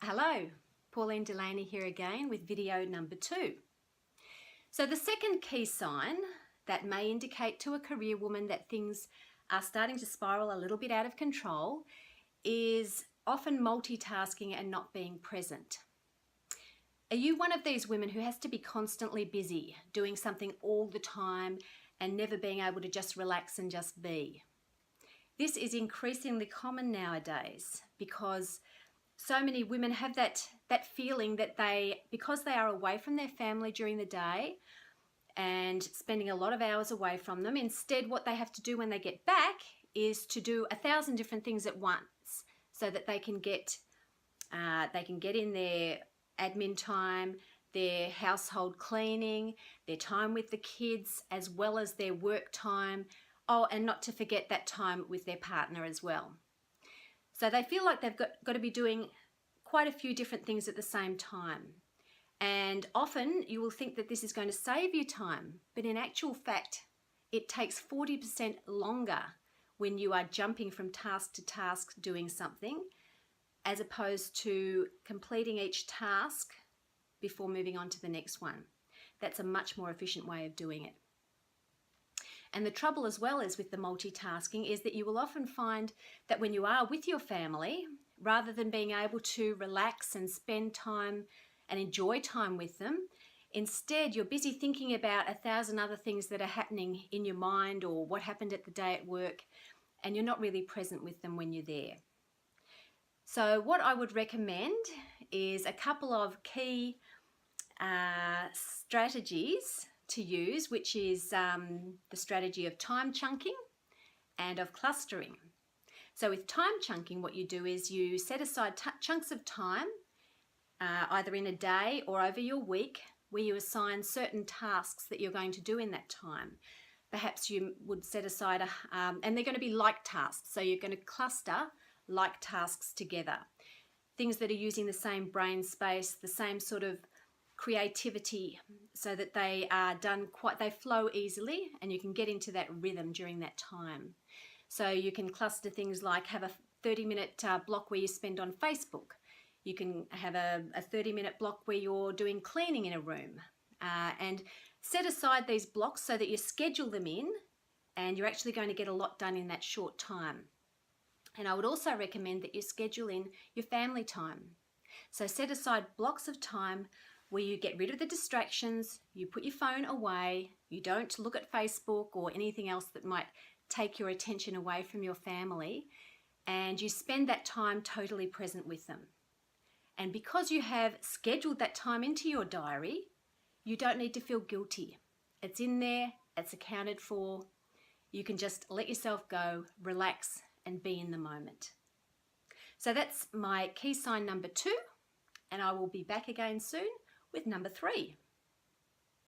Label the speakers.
Speaker 1: Hello, Pauline Delaney here again with video number 2. So the second key sign that may indicate to a career woman that things are starting to spiral a little bit out of control is often multitasking and not being present. Are you one of these women who has to be constantly busy, doing something all the time and never being able to just relax and just be? This is increasingly common nowadays because so many women have that feeling that because they are away from their family during the day and spending a lot of hours away from them, instead what they have to do when they get back is to do 1,000 different things at once so that they can get in their admin time, their household cleaning, their time with the kids, as well as their work time. Oh, and not to forget that time with their partner as well. So they feel like they've got to be doing quite a few different things at the same time. And often you will think that this is going to save you time, but in actual fact, it takes 40% longer when you are jumping from task to task doing something, as opposed to completing each task before moving on to the next one. That's a much more efficient way of doing it. And the trouble as well is with the multitasking is that you will often find that when you are with your family, rather than being able to relax and spend time and enjoy time with them, instead you're busy thinking about 1,000 other things that are happening in your mind or what happened at the day at work, and you're not really present with them when you're there. So what I would recommend is a couple of key strategies to use, which is the strategy of time chunking and of clustering. So with time chunking, what you do is you set aside chunks of time, either in a day or over your week, where you assign certain tasks that you're going to do in that time. Perhaps you would set aside, and they're going to be like tasks, so you're going to cluster like tasks together. Things that are using the same brain space, the same sort of creativity, so that they are they flow easily and you can get into that rhythm during that time. So you can cluster things like have a 30-minute block where you spend on Facebook. You can have a 30-minute block where you're doing cleaning in a room, and set aside these blocks so that you schedule them in and you're actually going to get a lot done in that short time. And I would also recommend that you schedule in your family time. So set aside blocks of time where you get rid of the distractions, you put your phone away, you don't look at Facebook or anything else that might take your attention away from your family, and you spend that time totally present with them. And because you have scheduled that time into your diary, you don't need to feel guilty. It's in there, it's accounted for. You can just let yourself go, relax, and be in the moment. So that's my key sign number 2, and I will be back again soon with number 3.